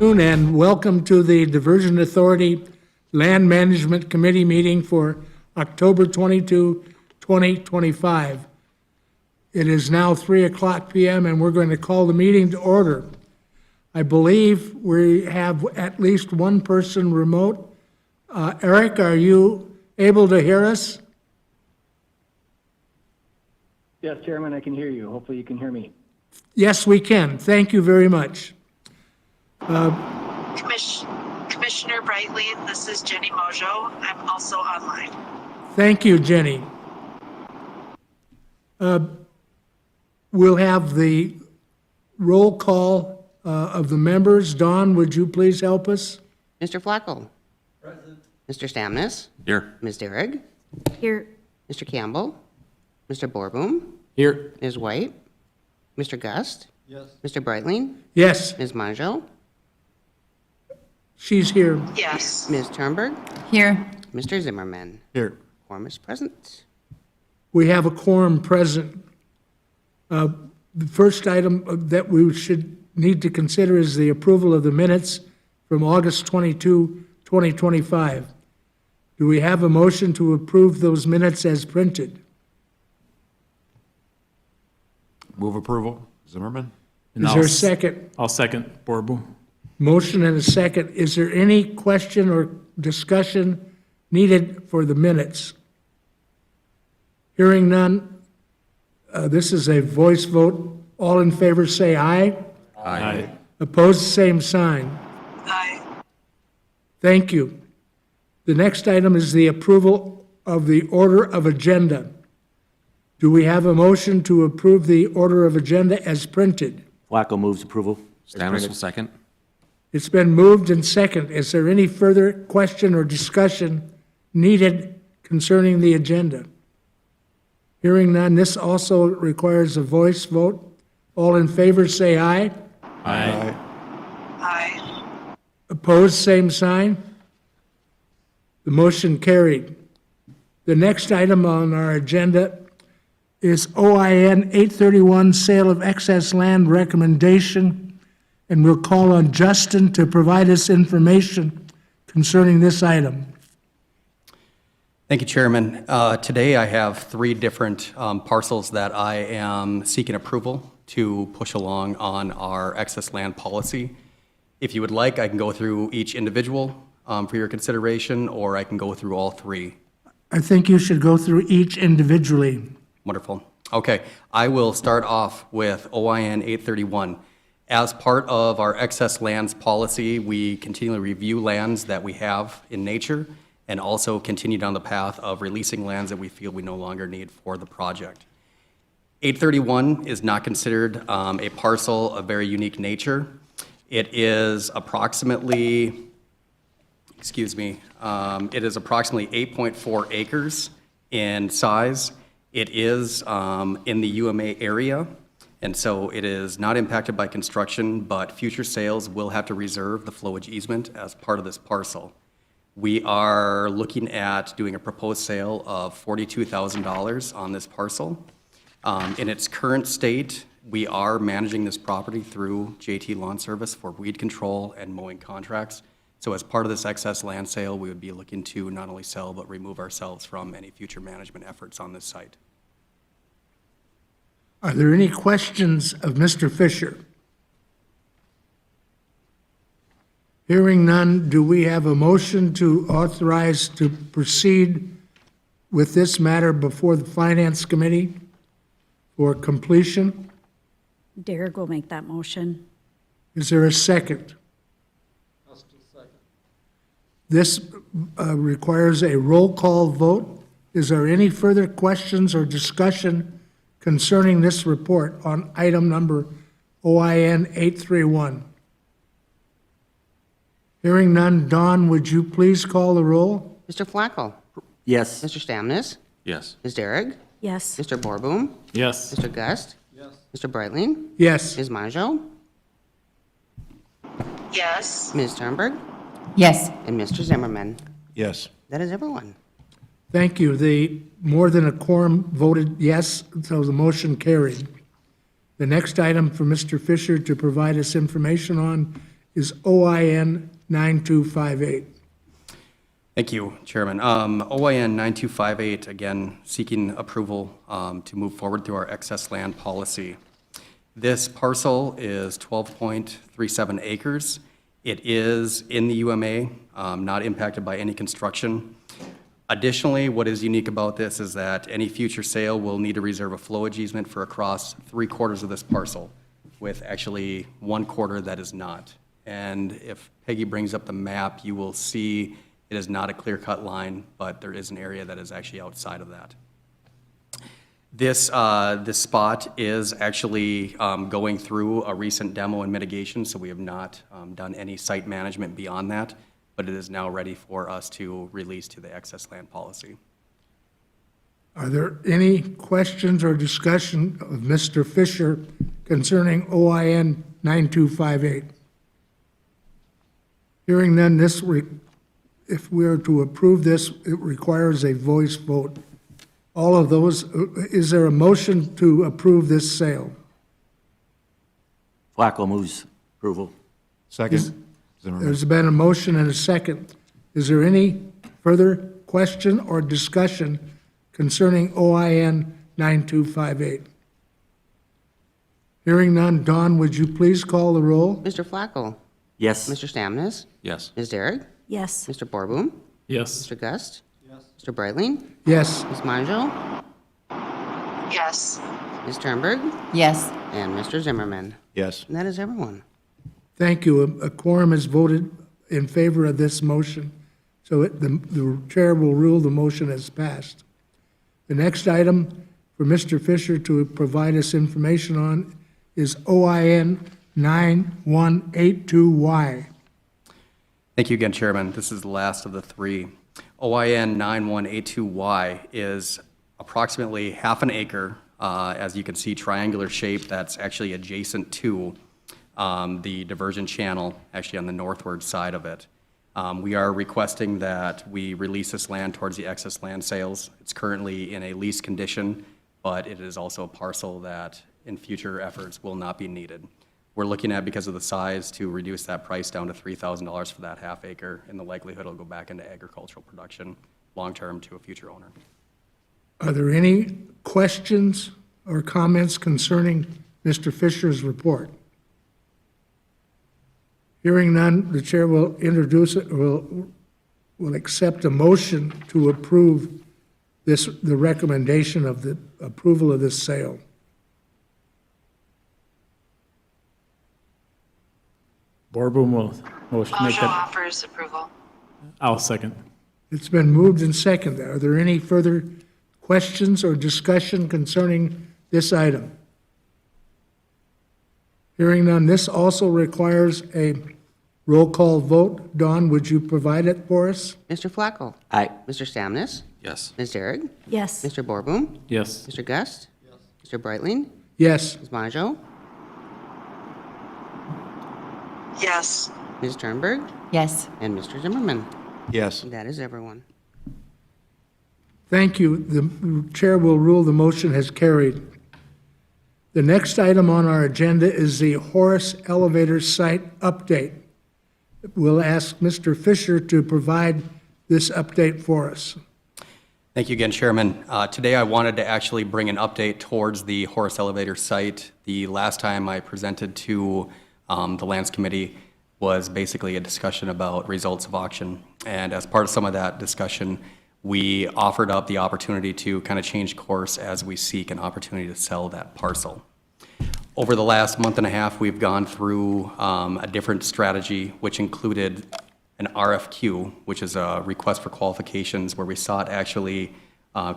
And welcome to the Diversion Authority Land Management Committee meeting for October 22, 2025. It is now 3:00 p.m. and we're going to call the meeting to order. I believe we have at least one person remote. Eric, are you able to hear us? Yes, Chairman, I can hear you. Hopefully you can hear me. Yes, we can. Thank you very much. Commissioner Brightly, this is Jenny Mojo. I'm also online. Thank you, Jenny. We'll have the roll call of the members. Dawn, would you please help us? Mr. Flacco. Present. Mr. Stamnis. Here. Ms. Derrig. Here. Mr. Campbell. Mr. Borboom. Here. Ms. White. Mr. Gust. Yes. Mr. Breitling. Yes, Ms. Monjo. she's here. Yes. Ms. Turnberg. Here. Mr. Zimmerman. Here. Quorum is present. We have a quorum present. The first item that we should need to consider is the approval of the minutes from August 22, 2025. Do we have a motion to approve those minutes as printed? Move approval. Zimmerman? Is there a second? I'll second Borbo. Motion and a second. Is there any question or discussion needed for the minutes? Hearing none, this is a voice vote. All in favor say aye. Aye. Opposed, same sign. Aye. Thank you. The next item is the approval of the order of agenda. Do we have a motion to approve the order of agenda as printed? Flacco moves approval. Stamnis will second. It's been moved and second. Is there any further question or discussion needed concerning the agenda? Hearing none, this also requires a voice vote. All in favor say aye. Aye. Aye. Opposed, same sign. The motion carried. The next item on our agenda is OIN 831, Sale of Excess Land Recommendation, and we'll call on Justin to provide us information concerning this item. Thank you, Chairman. Today I have three different parcels that I am seeking approval to push along on our excess land policy. If you would like, I can go through each individual for your consideration, or I can go through all three. I think you should go through each individually. Wonderful. Okay, I will start off with OIN 831. As part of our excess lands policy, we continually review lands that we have in nature and also continue down the path of releasing lands that we feel we no longer need for the project. 831 is not considered a parcel of very unique nature. It is approximately, it is approximately 8.4 acres in size. It is in the UMA area, and so it is not impacted by construction, but future sales will have to reserve the flowage easement as part of this parcel. We are looking at doing a proposed sale of $42,000 on this parcel. In its current state, we are managing this property through JT Lawn Service for weed control and mowing contracts. So as part of this excess land sale, we would be looking to not only sell, but remove ourselves from any future management efforts on this site. Are there any questions of Mr. Fisher? Hearing none, do we have a motion to authorize to proceed with this matter before the Finance Committee for completion? Derek will make that motion. Is there a second? This requires a roll call vote. Is there any further questions or discussion concerning this report on item number OIN 831? Hearing none, Dawn, would you please call the roll? Mr. Flacco. Yes. Mr. Stamnis. Yes. Ms. Derrig. Yes. Mr. Borboom. Yes. Mr. Gust. Yes. Mr. Breitling. Yes. Ms. Monjo. Yes. Ms. Turnberg. Yes. And Mr. Zimmerman. Yes. That is everyone. Thank you. The more than a quorum voted yes, so the motion carried. The next item for Mr. Fisher to provide us information on is OIN 9258. Thank you, Chairman. OIN 9258, again, seeking approval to move forward through our excess land policy. This parcel is 12.37 acres. It is in the UMA, not impacted by any construction. Additionally, what is unique about this is that any future sale will need to reserve a flowage easement for across 3/4 of this parcel, with actually 1/4 that is not. And if Peggy brings up the map, you will see it is not a clear-cut line, but there is an area that is actually outside of that. This spot is actually going through a recent demo and mitigation, so we have not done any site management beyond that, but it is now ready for us to release to the excess land policy. Are there any questions or discussion of Mr. Fisher concerning OIN 9258? Hearing none, if we are to approve this, it requires a voice vote. All of those, is there a motion to approve this sale? Flacco moves approval. Second. Zimmerman. There's been a motion and a second. Is there any further question or discussion concerning OIN 9258? Hearing none, Dawn, would you please call the roll? Mr. Flacco? Yes. Mr. Stamnes? Yes. Ms. Derrick? Yes. Mr. Borboom? Yes. Mr. Gust? Mr. Breitling? Yes. Ms. Monjo? Yes. Ms. Turnberg? Yes. And Mr. Zimmerman? Yes. And that is everyone. Thank you. A quorum has voted in favor of this motion, so the chair will rule the motion as passed. The next item for Mr. Fisher to provide us information on is OIN 9182Y. Thank you again, Chairman. This is the last of the three. OIN 9182Y is approximately half an acre, as you can see, triangular shape that's actually adjacent to the diversion channel, actually on the northward side of it. We are requesting that we release this land towards the excess land sales. It's currently in a lease condition, but it is also a parcel that in future efforts will not be needed. We're looking at, because of the size, to reduce that price down to $3,000 for that half acre, and the likelihood it'll go back into agricultural production long-term to a future owner. Are there any questions or comments concerning Mr. Fisher's report? Hearing none, the chair will introduce it, will accept a motion to approve the recommendation of the approval of this sale. Borboom will make Mojo that. offers approval. I'll second. It's been moved and seconded. Are there any further questions or discussion concerning this item? Hearing none, this also requires a roll call vote. Dawn, would you provide it for us? Mr. Flacco? Aye. Mr. Stamnes? Yes. Ms. Derrick? Yes. Mr. Borboom? Yes. Mr. Gust? Mr. Breitling? Yes. Ms. Monjo? Yes. Ms. Turnberg? Yes. And Mr. Zimmerman? Yes. And that is everyone. Thank you. The chair will rule the motion has carried. The next item on our agenda is the Horace Elevator Site Update. We'll ask Mr. Fisher to provide this update for us. Thank you again, Chairman. Today I wanted to actually bring an update towards the Horace Elevator site. The last time I presented to the Lands Committee was basically a discussion about results of auction. And as part of some of that discussion, we offered up the opportunity to kind of change course as we seek an opportunity to sell that parcel. Over the last month and a half, we've gone through a different strategy, which included an RFQ, which is a request for qualifications, where we sought actually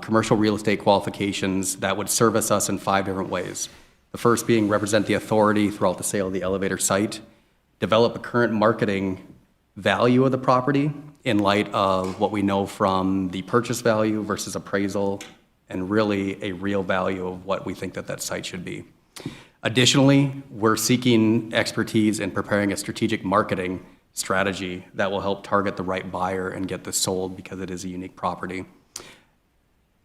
commercial real estate qualifications that would service us in 5 different ways. The first being represent the authority throughout the sale of the elevator site, develop a current marketing value of the property in light of what we know from the purchase value versus appraisal, and really a real value of what we think that that site should be. Additionally, we're seeking expertise in preparing a strategic marketing strategy that will help target the right buyer and get this sold, because it is a unique property.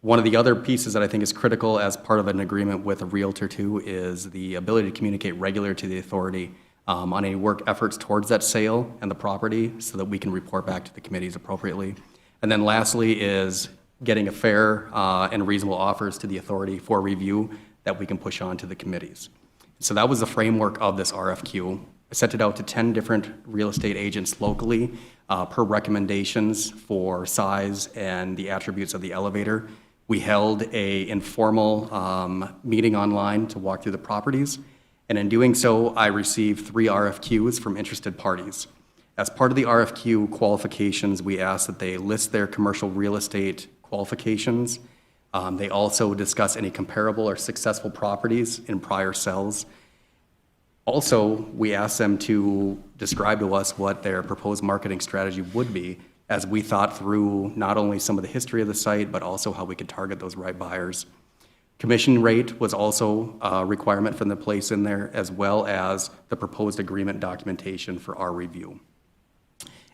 One of the other pieces that I think is critical as part of an agreement with a realtor too is the ability to communicate regularly to the authority on any work efforts towards that sale and the property so that we can report back to the committees appropriately. And then lastly is getting a fair and reasonable offers to the authority for review that we can push on to the committees. So that was the framework of this RFQ. I sent it out to 10 different real estate agents locally per recommendations for size and the attributes of the elevator. We held a informal meeting online to walk through the properties. And in doing so, I received 3 RFQs from interested parties. As part of the RFQ qualifications, we asked that they list their commercial real estate qualifications. They also discuss any comparable or successful properties in prior sales. Also, we asked them to describe to us what their proposed marketing strategy would be as we thought through not only some of the history of the site, but also how we could target those right buyers. Commission rate was also a requirement from the place in there, as well as the proposed agreement documentation for our review.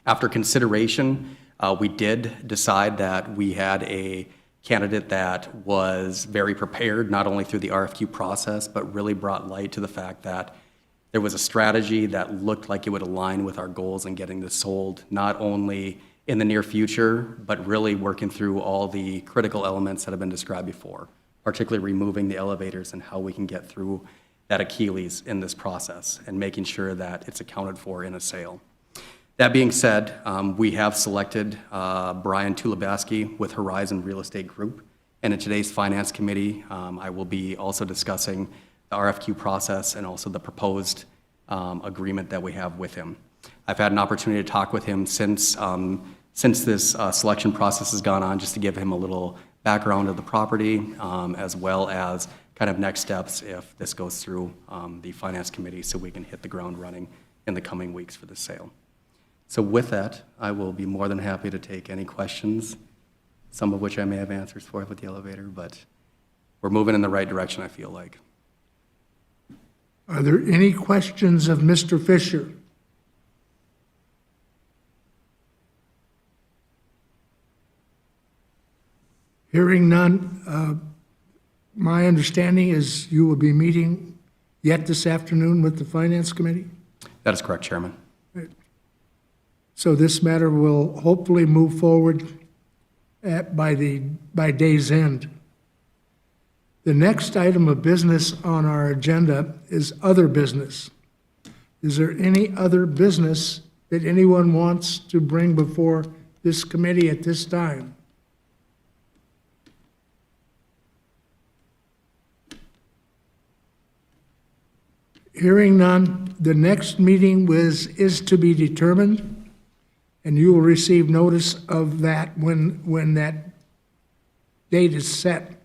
After consideration, we did decide that we had a candidate that was very prepared, not only through the RFQ process, but really brought light to the fact that there was a strategy that looked like it would align with our goals in getting this sold, not only in the near future, but really working through all the critical elements that have been described before, particularly removing the elevators and how we can get through that Achilles in this process and making sure that it's accounted for in a sale. That being said, we have selected Brian Tulobaski with Horizon Real Estate Group. And in today's Finance Committee, I will be also discussing the RFQ process and also the proposed agreement that we have with him. I've had an opportunity to talk with him since this selection process has gone on, just to give him a little background of the property, as well as kind of next steps if this goes through the Finance Committee so we can hit the ground running in the coming weeks for the sale. So with that, I will be more than happy to take any questions, some of which I may have answers for with the elevator, but we're moving in the right direction, I feel like. Are there any questions of Mr. Fisher? Hearing none, my understanding is you will be meeting yet this afternoon with the Finance Committee? That is correct, Chairman. So this matter will hopefully move forward by day's end. The next item of business on our agenda is other business. Is there any other business that anyone wants to bring before this committee at this time? Hearing none, the next meeting is to be determined, and you will receive notice of that when that date is set.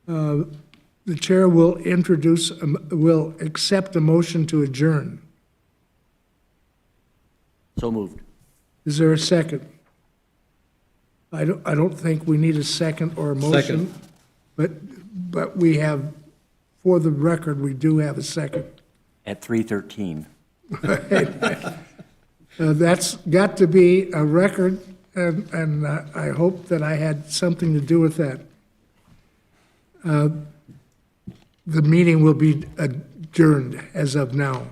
The chair will will accept a motion to adjourn. So moved. Is there a second? I don't think we need a second or a motion. But we have, for the record, we do have a second. At 3:13. That's got to be a record, and I hope that I had something to do with that. The meeting will be adjourned as of now.